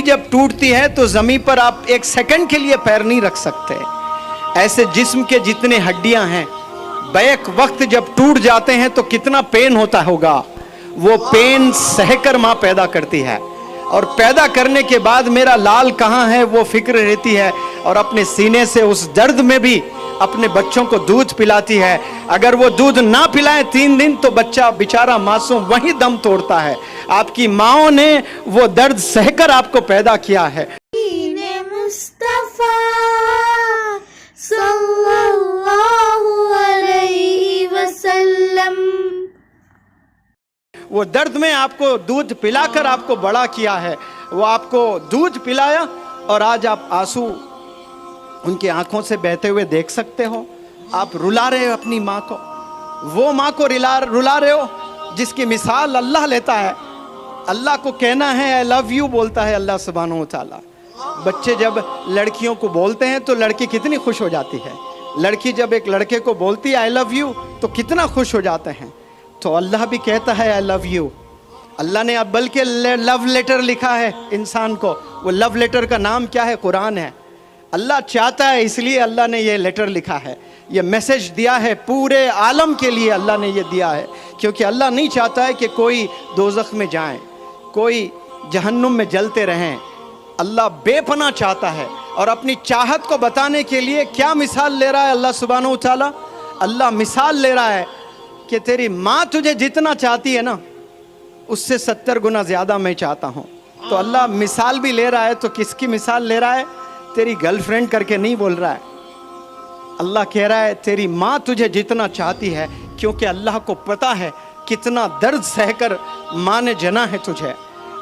जब टूटती है तो जमीन पर आप एक सेकंड के लिए पैर नहीं रख सकते। ऐसे जिस्म के जितने हड्डियां हैं बैक वक्त जब टूट जाते हैं तो कितना पेन होता होगा। वो पेन सहकर माँ पैदा करती है और पैदा करने के बाद मेरा लाल कहाँ है वो फिक्र रहती है और अपने सीने से उस दर्द में भी अपने बच्चों को दूध पिलाती है। अगर वो दूध ना पिलाए 3 दिन तो बच्चा बेचारा मासूम वहीं दम तोड़ता है। आपकी माओ ने वो दर्द सहकर आपको पैदा किया है। मुस्तफा सल्लल्लाहु अलैहि वसल्लम, वो दर्द में आपको दूध पिलाकर आपको बड़ा किया है। वो आपको दूध पिलाया और आज आप आंसू उनकी आंखों से बहते हुए देख सकते हो। आप रुला रहे हो अपनी माँ को, वो माँ को रुला रहे हो जिसकी मिसाल अल्लाह लेता है। अल्लाह को कहना है आई लव यू बोलता है अल्लाह सुब्हानहू व तआला। बच्चे जब लड़कियों को बोलते हैं तो लड़की कितनी खुश हो जाती है। लड़की जब एक लड़के को बोलती है आई लव यू तो कितना खुश हो जाते हैं। तो अल्लाह भी कहता है आई लव यू। अल्लाह ने अब बल्कि लव लेटर लिखा है इंसान को। वो लव लेटर का नाम क्या है? कुरान है। अल्लाह चाहता है इसलिए अल्लाह ने ये लेटर लिखा है, ये मैसेज दिया है पूरे आलम के लिए। अल्लाह ने ये दिया है क्योंकि अल्लाह नहीं चाहता है कि कोई दोज़ख में जाएं, कोई जहन्नुम में जलते रहें। अल्लाह बेपनाह चाहता है और अपनी चाहत को बताने के लिए क्या मिसाल ले रहा है अल्लाह सुब्हानहू व तआला? अल्लाह मिसाल ले रहा है कि तेरी माँ तुझे जितना चाहती है ना उससे 70 गुना ज़्यादा मैं चाहता हूँ। तो अल्लाह मिसाल भी ले रहा है। तो किसकी मिसाल ले रहा है? तेरी गर्लफ्रेंड करके नहीं बोल रहा है। अल्लाह कह रहा है तेरी माँ तुझे जितना चाहती है, क्योंकि अल्लाह को पता है कितना दर्द सहकर माँ ने जना है तुझे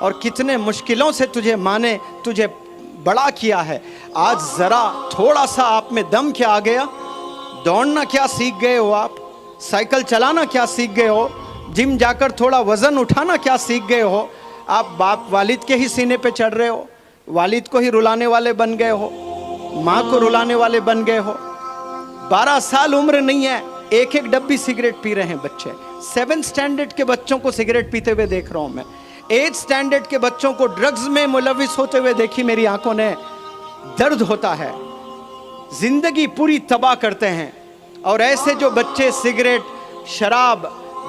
और कितने मुश्किलों से तुझे माँ ने तुझे बड़ा किया है। आज ज़रा थोड़ा सा आप में दम क्या आ गया? दौड़ना क्या सीख गए हो आप? साइकिल चलाना क्या सीख गए हो? जिम जाकर थोड़ा वज़न उठाना क्या सीख गए हो? आप बाप वालिद के ही सीने पे चढ़ रहे हो, वालिद को ही रुलाने वाले बन गए हो, माँ को रुलाने वाले बन गए हो। 12 साल उम्र नहीं है, एक एक डब्बी सिगरेट पी रहे हैं बच्चे। 7th स्टैंडर्ड के बच्चों को सिगरेट पीते हुए देख रहा हूँ मैं। 8th स्टैंडर्ड के बच्चों को ड्रग्स में मुलविस होते हुए देखी मेरी आंखों ने। दर्द होता है, जिंदगी पूरी तबाह करते हैं। और ऐसे जो बच्चे सिगरेट, शराब,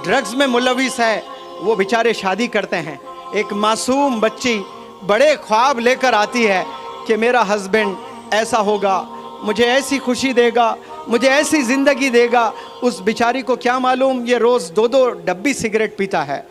ड्रग्स में मुलविस है वो बेचारे शादी करते हैं। एक मासूम बच्ची बड़े ख्वाब लेकर आती है कि मेरा हस्बैंड ऐसा होगा, मुझे ऐसी खुशी देगा, मुझे ऐसी ज़िंदगी देगा। उस बेचारी को क्या मालूम ये रोज़ 2-2 डब्बी सिगरेट पीता है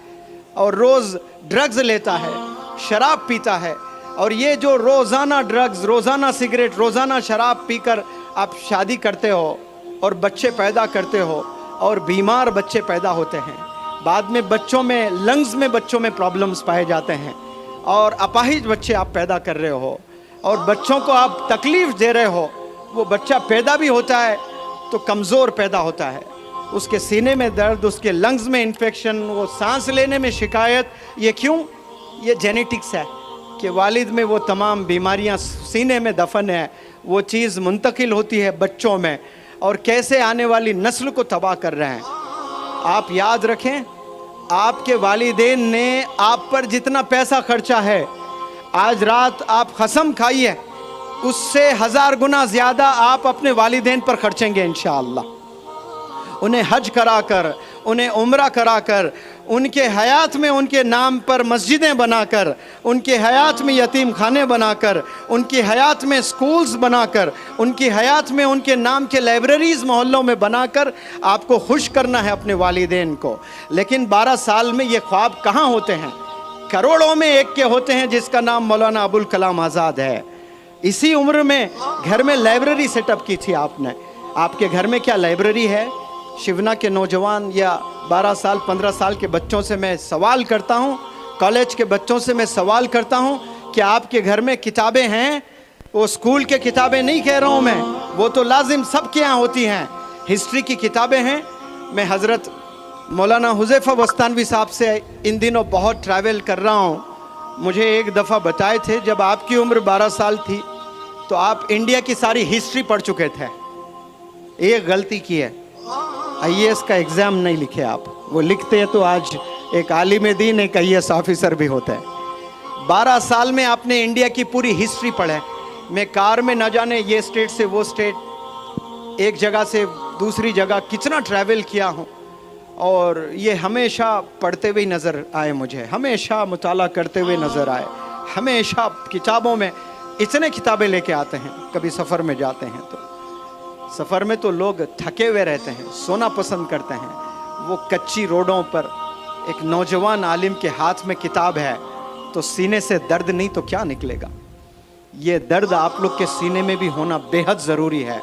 और रोज़ ड्रग्स लेता है, शराब पीता है। और ये जो रोज़ाना ड्रग्स, रोज़ाना सिगरेट, रोज़ाना शराब पीकर आप शादी करते हो और बच्चे पैदा करते हो और बीमार बच्चे पैदा होते हैं। बाद में बच्चों में, लंग्स में बच्चों में प्रॉब्लम्स पाए जाते हैं और अपाहिज बच्चे आप पैदा कर रहे हो और बच्चों को आप तकलीफ़ दे रहे हो। वो बच्चा पैदा भी होता है तो कमज़ोर पैदा होता है, उसके सीने में दर्द, उसके लंग्स में इन्फेक्शन, वो सांस लेने में शिकायत। ये क्यों? ये जेनेटिक्स है कि वालिद में वो तमाम बीमारियां सीने में दफन है। वो चीज़ मुंतकिल होती है बच्चों में और कैसे आने वाली नस्ल को तबाह कर रहे हैं। आप याद रखें, आपके वालिदैन ने आप पर जितना पैसा खर्चा है, आज रात आप कसम खाइए उससे 1000 गुना ज़्यादा आप अपने वालिदैन पर खर्चेंगे इंशाअल्लाह। उन्हें हज कराकर, उन्हें उम्रा कराकर, उनके हयात में उनके नाम पर मस्जिदें बनाकर, उनके हयात में यतीम खाने बनाकर, उनकी हयात में स्कूल्स बनाकर, उनकी हयात में उनके नाम के लाइब्रेरीज़ मोहल्लों में बनाकर आपको खुश करना है अपने वालिदैन को। लेकिन 12 साल में ये ख्वाब कहाँ होते हैं? करोड़ों में एक के होते हैं जिसका नाम मौलाना अबुल कलाम आज़ाद है। इसी उम्र में घर में लाइब्रेरी सेटअप की थी आपने। आपके घर में क्या लाइब्रेरी है? शिवना के नौजवान या 12 साल 15 साल के बच्चों से मैं सवाल करता हूँ, कॉलेज के बच्चों से मैं सवाल करता हूँ कि आपके घर में किताबें हैं? वो स्कूल के किताबें नहीं कह रहा हूँ मैं, वो तो लाजिम सबके यहाँ होती हैं। हिस्ट्री की किताबें हैं। मैं हज़रत मौलाना हुज़ैफ़ा बस्तानवी साहब से इन दिनों बहुत ट्रैवल कर रहा हूँ। मुझे एक दफ़ा बताए थे जब आपकी उम्र 12 साल थी तो आप इंडिया की सारी हिस्ट्री पढ़ चुके थे। एक गलती की है, IAS का एग्ज़ाम नहीं लिखे आप। वो लिखते हैं तो आज एक आलिम दीन, एक IAS ऑफिसर भी होता है। 12 साल में आपने इंडिया की पूरी हिस्ट्री पढ़े। मैं कार में न जाने ये स्टेट से वो स्टेट, एक जगह से दूसरी जगह कितना ट्रैवल किया हूँ, और ये हमेशा पढ़ते हुए नज़र आए मुझे, हमेशा मुताला करते हुए नज़र आए, हमेशा किताबों में इतने किताबें लेके आते हैं। कभी सफ़र में जाते हैं तो सफ़र में तो लोग थके हुए रहते हैं, सोना पसंद करते हैं। वो कच्ची रोडों पर एक नौजवान आलिम के हाथ में किताब है तो सीने से दर्द नहीं तो क्या निकलेगा। ये दर्द आप लोग के सीने में भी होना बेहद ज़रूरी है,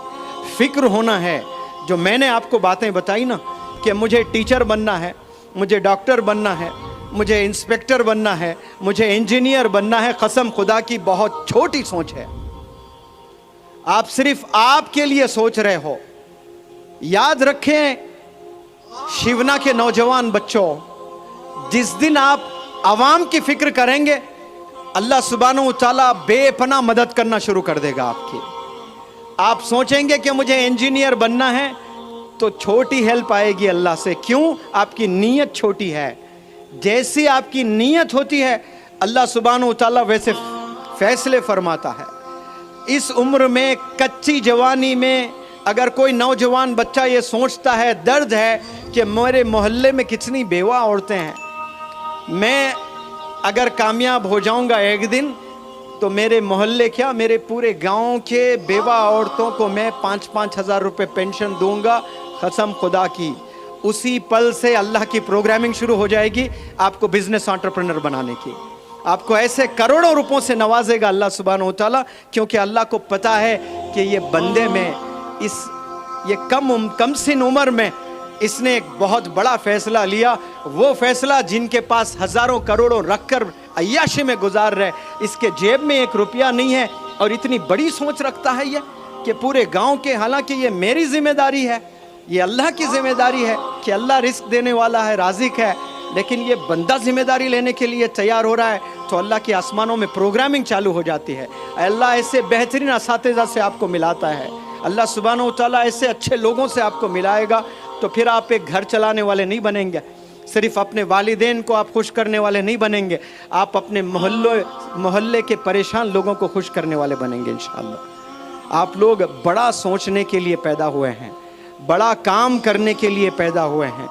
फिक्र होना है। जो मैंने आपको बातें बताई ना कि मुझे टीचर बनना है, मुझे डॉक्टर बनना है, मुझे इंस्पेक्टर बनना है, मुझे इंजीनियर बनना है, कसम खुदा की बहुत छोटी सोच है। आप सिर्फ आपके लिए सोच रहे हो। याद रखें शिवना के नौजवान बच्चों, जिस दिन आप आवाम की फिक्र करेंगे, अल्लाह सुब्हानहू तआला बेपनाह मदद करना शुरू कर देगा आपकी। आप सोचेंगे कि मुझे इंजीनियर बनना है तो छोटी हेल्प आएगी अल्लाह से। क्यों? आपकी नीयत छोटी है। जैसी आपकी नीयत होती है अल्लाह सुब्हानहू तआला वैसे फैसले फरमाता है। इस उम्र में, कच्ची जवानी में, अगर कोई नौजवान बच्चा ये सोचता है, दर्द है कि मेरे मोहल्ले में कितनी बेवा औरतें हैं, मैं अगर कामयाब हो जाऊंगा एक दिन तो मेरे मोहल्ले क्या, मेरे पूरे गांव के बेवा औरतों को मैं 5-5 हज़ार रुपये पेंशन दूंगा, कसम खुदा की। उसी पल से अल्लाह की प्रोग्रामिंग शुरू हो जाएगी आपको बिजनेस एंटरप्रेन्योर बनाने की। आपको ऐसे करोड़ों रुपयों से नवाजेगा अल्लाह सुब्हानहू तआला, क्योंकि अल्लाह को पता है कि ये बंदे में ये कम सिन उम्र में इसने एक बहुत बड़ा फैसला लिया। वो फैसला जिनके पास हज़ारों करोड़ों रखकर अय्याशी में गुजार रहे, इसके जेब में 1 रुपया नहीं है और इतनी बड़ी सोच रखता है ये कि पूरे गांव के, हालांकि ये मेरी जिम्मेदारी है, ये अल्लाह की जिम्मेदारी है कि अल्लाह रिस्क देने वाला है, राज़िक है, लेकिन ये बंदा जिम्मेदारी लेने के लिए तैयार हो रहा है तो अल्लाह के आसमानों में प्रोग्रामिंग चालू हो जाती है। अल्लाह ऐसे बेहतरीन असातिज़ा से आपको मिलाता है, अल्लाह सुब्हानहू तआला ऐसे अच्छे लोगों से आपको मिलाएगा, तो फिर आप एक घर चलाने वाले नहीं बनेंगे, सिर्फ अपने वालिदैन को आप खुश करने वाले नहीं बनेंगे, आप अपने मोहल्ले के परेशान लोगों को खुश करने वाले बनेंगे इंशाअल्लाह। आप लोग बड़ा सोचने के लिए पैदा हुए हैं, बड़ा काम करने के लिए पैदा हुए हैं।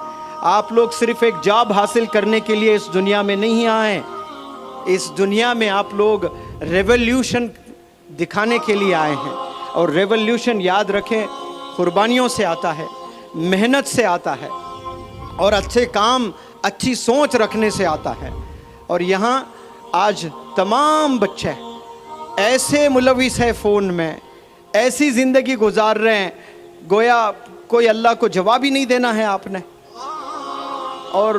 आप लोग सिर्फ एक जॉब हासिल करने के लिए इस दुनिया में नहीं आए। इस दुनिया में आप लोग रेवोल्यूशन दिखाने के लिए आए हैं, और रेवोल्यूशन याद रखें कुर्बानियों से आता है, मेहनत से आता है, और अच्छे काम, अच्छी सोच रखने से आता है। और यहाँ आज तमाम बच्चे ऐसे मुलविस है फ़ोन में, ऐसी ज़िंदगी गुजार रहे हैं गोया कोई अल्लाह को जवाब ही नहीं देना है आपने। और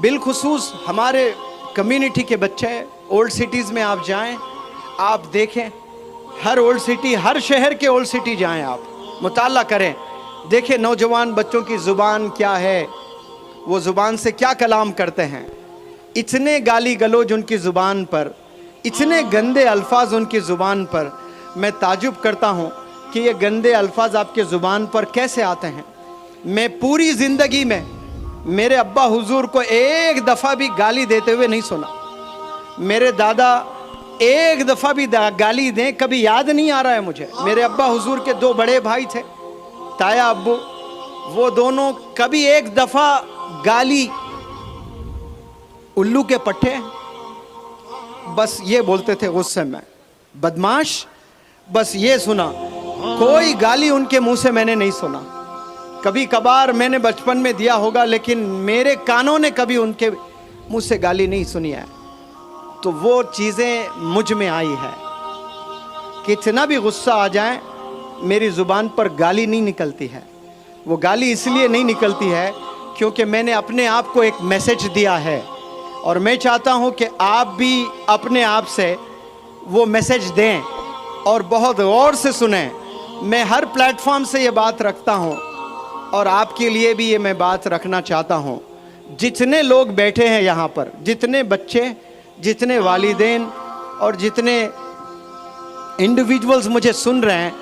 बिलखुसूस हमारे कम्युनिटी के बच्चे, ओल्ड सिटीज़ में आप जाएं, आप देखें, हर ओल्ड सिटी, हर शहर के ओल्ड सिटी जाएं, आप मुताला करें, देखें नौजवान बच्चों की ज़ुबान क्या है, वो ज़ुबान से क्या कलाम करते हैं। इतने गाली गलोज उनकी ज़ुबान पर, इतने गंदे अल्फाज उनकी ज़ुबान पर। मैं ताजुब करता हूँ कि ये गंदे अल्फाज आपके ज़ुबान पर कैसे आते हैं। मैं पूरी ज़िंदगी में मेरे अब्बा हुजूर को एक दफ़ा भी गाली देते हुए नहीं सुना। मेरे दादा एक दफ़ा भी गाली दें कभी याद नहीं आ रहा है मुझे। मेरे अब्बा हुजूर के 2 बड़े भाई थे, ताया अब्बू, वो दोनों कभी एक दफ़ा गाली, उल्लू के पट्टे, बस ये बोलते थे गुस्से में, बदमाश, बस ये सुना। कोई गाली उनके मुंह से मैंने नहीं सुना। कभी कभार मैंने बचपन में दिया होगा, लेकिन मेरे कानों ने कभी उनके मुंह से गाली नहीं सुनी है। तो वो चीज़ें मुझ में आई है, कितना भी गुस्सा आ जाए मेरी ज़ुबान पर गाली नहीं निकलती है। वो गाली इसलिए नहीं निकलती है क्योंकि मैंने अपने आप को एक मैसेज दिया है, और मैं चाहता हूँ कि आप भी अपने आप से वो मैसेज दें और बहुत गौर से सुनें। मैं हर प्लेटफॉर्म से ये बात रखता हूँ, और आपके लिए भी ये मैं बात रखना चाहता हूँ। जितने लोग बैठे हैं यहाँ पर, जितने बच्चे, जितने वालिदैन और जितने इंडिविजुअल्स मुझे सुन रहे हैं,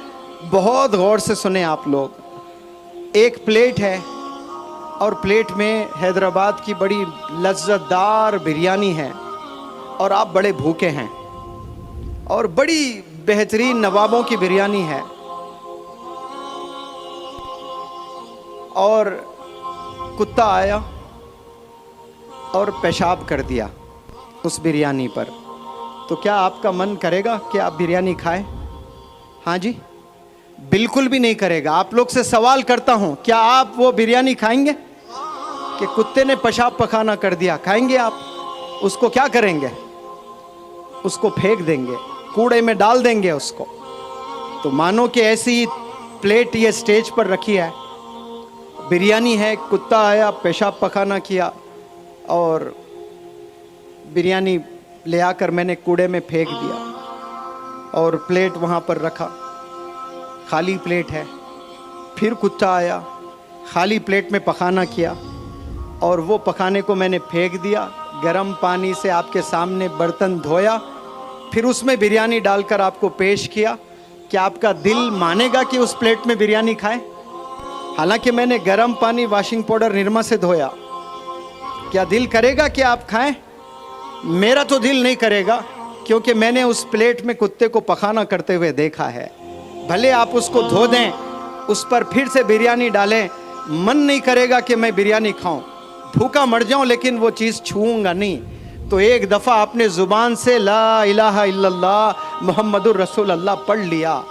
बहुत गौर से सुने आप लोग। एक प्लेट है और प्लेट में हैदराबाद की बड़ी लज्जतदार बिरयानी है, और आप बड़े भूखे हैं और बड़ी बेहतरीन नवाबों की बिरयानी है और कुत्ता आया और पेशाब कर दिया उस बिरयानी पर, तो क्या आपका मन करेगा कि आप बिरयानी खाएं? हाँ जी, बिल्कुल भी नहीं करेगा। आप लोग से सवाल करता हूं, क्या आप वो बिरयानी खाएंगे कि कुत्ते ने पेशाब पखाना कर दिया? खाएंगे आप? उसको क्या करेंगे? उसको फेंक देंगे, कूड़े में डाल देंगे उसको। तो मानो कि ऐसी प्लेट ये स्टेज पर रखी है, बिरयानी है, कुत्ता आया, पेशाब पखाना किया और बिरयानी ले आकर मैंने कूड़े में फेंक दिया और प्लेट वहाँ पर रखा, खाली प्लेट है। फिर कुत्ता आया, खाली प्लेट में पखाना किया और वो पखाने को मैंने फेंक दिया। गर्म पानी से आपके सामने बर्तन धोया, फिर उसमें बिरयानी डालकर आपको पेश किया। क्या आपका दिल मानेगा कि उस प्लेट में बिरयानी खाएं? हालांकि मैंने गर्म पानी, वॉशिंग पाउडर, निरमा से धोया। क्या दिल करेगा कि आप खाएं? मेरा तो दिल नहीं करेगा, क्योंकि मैंने उस प्लेट में कुत्ते को पखाना करते हुए देखा है। भले आप उसको धो दें, उस पर फिर से बिरयानी डालें, मन नहीं करेगा कि मैं बिरयानी खाऊं। भूखा मर जाऊं लेकिन वो चीज़ छूऊंगा नहीं। तो एक दफ़ा आपने ज़ुबान से ला इलाहा इल्लल्लाह मुहम्मदुर रसूलुल्लाह पढ़ लिया,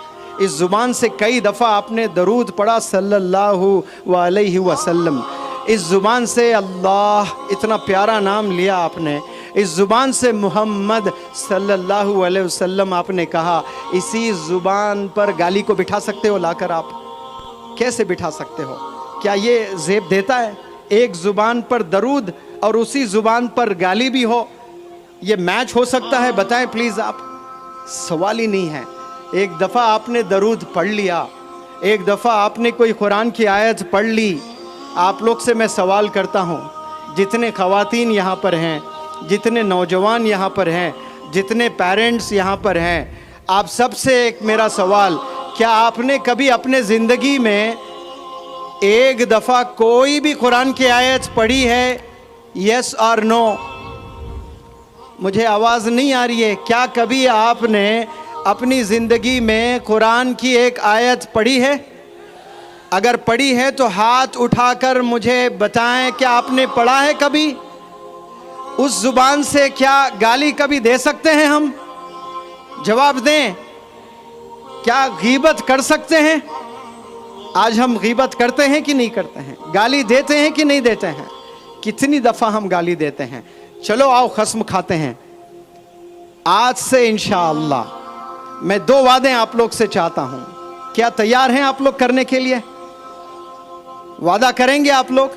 इस ज़ुबान से कई दफ़ा आपने दरूद पढ़ा सल्लल्लाहु अलैहि वसल्लम, इस ज़ुबान से अल्लाह इतना प्यारा नाम लिया आपने, इस ज़ुबान से मोहम्मद सल्लल्लाहु अलैहि वसल्लम आपने कहा। इसी ज़ुबान पर गाली को बिठा सकते हो लाकर? आप कैसे बिठा सकते हो? क्या ये ज़ेब देता है? एक ज़ुबान पर दरूद और उसी ज़ुबान पर गाली भी हो, ये मैच हो सकता है? बताएं प्लीज़ आप। सवाल ही नहीं है। एक दफ़ा आपने दरूद पढ़ लिया, एक दफ़ा आपने कोई कुरान की आयत पढ़ ली। आप लोग से मैं सवाल करता हूँ, जितने ख़वातीन यहाँ पर हैं, जितने नौजवान यहाँ पर हैं, जितने पेरेंट्स यहाँ पर हैं, आप सबसे एक मेरा सवाल, क्या आपने कभी अपने ज़िंदगी में एक दफ़ा कोई भी कुरान की आयत पढ़ी है? यस और नो? मुझे आवाज़ नहीं आ रही है। क्या कभी आपने अपनी ज़िंदगी में कुरान की एक आयत पढ़ी है? अगर पढ़ी है तो हाथ उठाकर मुझे बताएं, क्या आपने पढ़ा है कभी? उस ज़ुबान से क्या गाली कभी दे सकते हैं हम? जवाब दें। क्या गीबत कर सकते हैं? आज हम गीबत करते हैं कि नहीं करते हैं? गाली देते हैं कि नहीं देते हैं? कितनी दफ़ा हम गाली देते हैं? चलो आओ खस्म खाते हैं। आज से इंशाअल्लाह मैं 2 वादे आप लोग से चाहता हूं। क्या तैयार हैं आप लोग करने के लिए? वादा करेंगे आप लोग?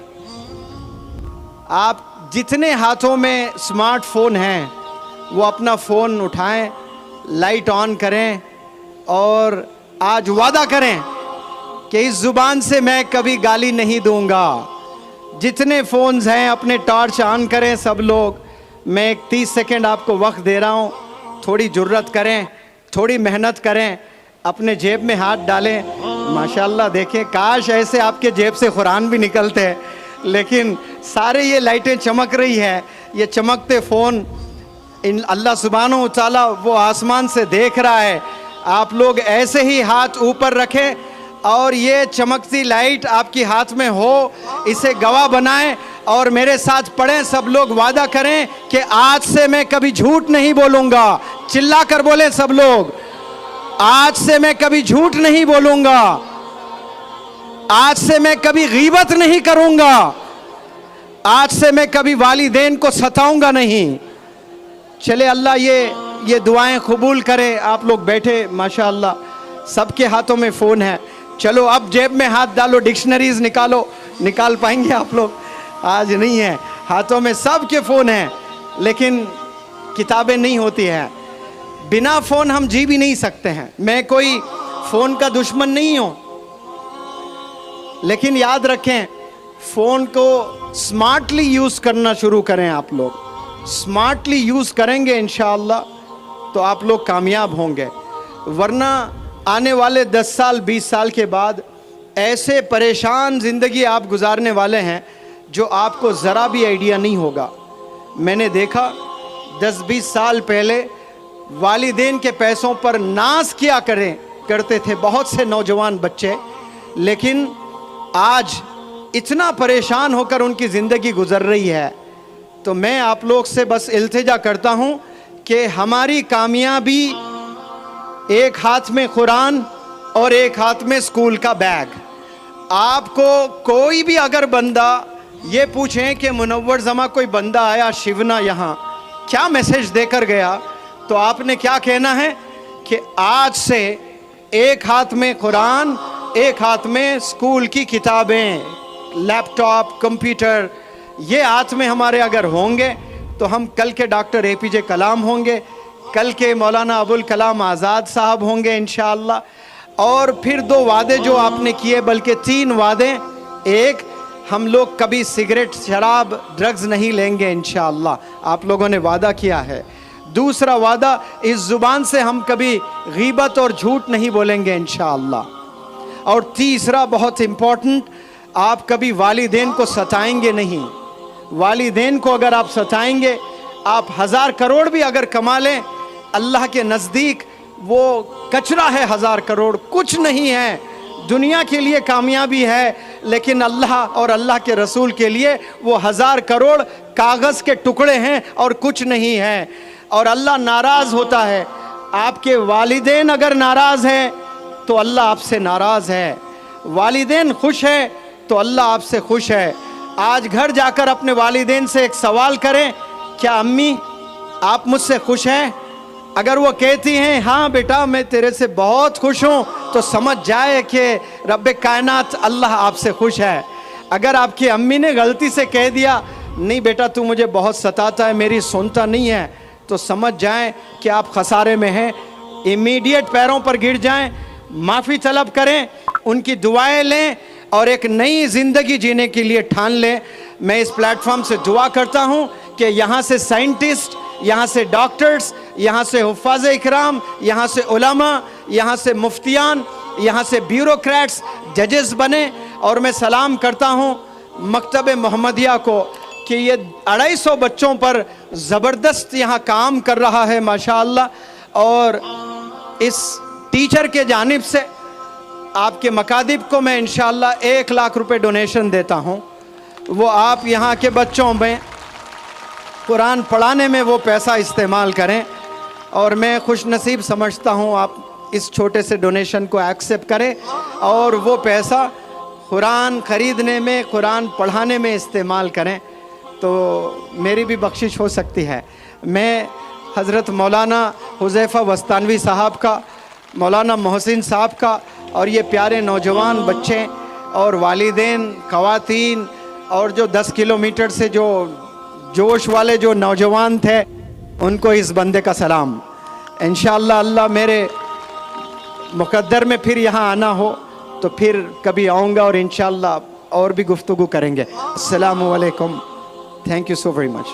आप जितने हाथों में स्मार्टफोन हैं वो अपना फ़ोन उठाएं, लाइट ऑन करें और आज वादा करें कि इस ज़ुबान से मैं कभी गाली नहीं दूंगा। जितने फ़ोन्स हैं अपने टॉर्च ऑन करें सब लोग। मैं एक 30 सेकंड आपको वक्त दे रहा हूं, थोड़ी जुर्रत करें, थोड़ी मेहनत करें, अपने जेब में हाथ डालें। माशाल्लाह देखें, काश ऐसे आपके जेब से कुरान भी निकलते हैं, लेकिन सारे ये लाइटें चमक रही है, ये चमकते फ़ोन इन अल्लाह सुब्हानहू तआला वो आसमान से देख रहा है। आप लोग ऐसे ही हाथ ऊपर रखें और ये चमकती लाइट आपकी हाथ में हो, इसे गवाह बनाएं और मेरे साथ पढ़ें। सब लोग वादा करें कि आज से मैं कभी झूठ नहीं बोलूँगा। चिल्ला कर बोले सब लोग, आज से मैं कभी झूठ नहीं बोलूँगा, आज से मैं कभी गीबत नहीं करूँगा, आज से मैं कभी वालिदैन को सताऊँगा नहीं। चले अल्लाह ये दुआएं कबूल करे। आप लोग बैठे माशाअल्लाह, सबके हाथों में फ़ोन है। चलो अब जेब में हाथ डालो, डिक्शनरीज निकालो। निकाल पाएंगे आप लोग? आज नहीं है, हाथों में सबके फ़ोन हैं, लेकिन किताबें नहीं होती हैं। बिना फ़ोन हम जी भी नहीं सकते हैं। मैं कोई फ़ोन का दुश्मन नहीं हूँ, लेकिन याद रखें, फ़ोन को स्मार्टली यूज़ करना शुरू करें। आप लोग स्मार्टली यूज़ करेंगे इंशाअल्लाह तो आप लोग कामयाब होंगे, वरना आने वाले 10 साल 20 साल के बाद ऐसे परेशान ज़िंदगी आप गुजारने वाले हैं जो आपको ज़रा भी आइडिया नहीं होगा। मैंने देखा 10-20 साल पहले वालिदैन के पैसों पर नाज किया करते थे बहुत से नौजवान बच्चे, लेकिन आज इतना परेशान होकर उनकी ज़िंदगी गुजर रही है। तो मैं आप लोग से बस इल्तिजा करता हूँ कि हमारी कामयाबी एक हाथ में कुरान और एक हाथ में स्कूल का बैग। आपको कोई भी अगर बंदा ये पूछें कि मुनव्वर जमा कोई बंदा आया शिवना यहाँ क्या मैसेज देकर गया, तो आपने क्या कहना है कि आज से एक हाथ में कुरान, एक हाथ में स्कूल की किताबें, लैपटॉप, कंप्यूटर, ये हाथ में हमारे अगर होंगे तो हम कल के डॉक्टर APJ कलाम होंगे, कल के मौलाना अबुल कलाम आज़ाद साहब होंगे इंशाअल्लाह। और फिर 2 वादे जो आपने किए, बल्कि 3 वादे, एक, हम लोग कभी सिगरेट, शराब, ड्रग्स नहीं लेंगे इंशाअल्लाह, आप लोगों ने वादा किया है। दूसरा वादा, इस ज़ुबान से हम कभी गीबत और झूठ नहीं बोलेंगे इंशाअल्लाह। और तीसरा बहुत इम्पोर्टेंट, आप कभी वालिदैन को सताएंगे नहीं। वालिदैन को अगर आप सताएंगे, आप 1000 करोड़ भी अगर कमा लें, अल्लाह के नज़दीक वो कचरा है। 1000 करोड़ कुछ नहीं है, दुनिया के लिए कामयाबी है, लेकिन अल्लाह और अल्लाह के रसूल के लिए वो 1000 करोड़ कागज़ के टुकड़े हैं और कुछ नहीं है। और अल्लाह नाराज़ होता है। आपके वालिदैन अगर नाराज़ हैं तो अल्लाह आपसे नाराज़ है, वालिदैन खुश है तो अल्लाह आपसे खुश है। आज घर जाकर अपने वालिदैन से एक सवाल करें, क्या अम्मी आप मुझसे खुश हैं? अगर वो कहती हैं हाँ बेटा मैं तेरे से बहुत खुश हूँ, तो समझ जाए कि रब्बे कायनात अल्लाह आपसे खुश है। अगर आपकी अम्मी ने गलती से कह दिया नहीं बेटा तू मुझे बहुत सताता है, मेरी सुनता नहीं है, तो समझ जाएं कि आप खसारे में हैं। इमीडिएट पैरों पर गिर जाएं, माफ़ी तलब करें, उनकी दुआएं लें और एक नई ज़िंदगी जीने के लिए ठान लें। मैं इस प्लेटफॉर्म से दुआ करता हूँ कि यहाँ से साइंटिस्ट, यहाँ से डॉक्टर्स, यहाँ से हुफ़ाज़ इकराम, यहाँ से उलमा, यहाँ से मुफ्तियान, यहाँ से ब्यूरोक्रेट्स, जजेस बने। और मैं सलाम करता हूँ मकतब मोहम्मदिया को कि ये 250 बच्चों पर ज़बरदस्त यहाँ काम कर रहा है माशाअल्लाह। और इस टीचर के जानिब से आपके मकादिब को मैं इंशाअल्लाह 1 लाख रुपए डोनेशन देता हूँ। वो आप यहाँ के बच्चों में कुरान पढ़ाने में वो पैसा इस्तेमाल करें। और मैं खुश नसीब समझता हूँ आप इस छोटे से डोनेशन को एक्सेप्ट करें और वो पैसा कुरान ख़रीदने में, कुरान पढ़ाने में इस्तेमाल करें, तो मेरी भी बख्शिश हो सकती है। मैं हज़रत मौलाना हुज़ैफ़ा वस्तानवी साहब का, मौलाना मोहसिन साहब का और ये प्यारे नौजवान बच्चे और वालिदैन, ख़वातीन और जो 10 किलोमीटर से जो जोश वाले जो नौजवान थे, उनको इस बंदे का सलाम। इंशाअल्लाह अल्लाह मेरे मुक़द्दर में फिर यहाँ आना हो तो फिर कभी आऊँगा और इंशाअल्लाह और भी गुफ्तगू करेंगे। अस्सलामु अलैकुम, thank you so very much.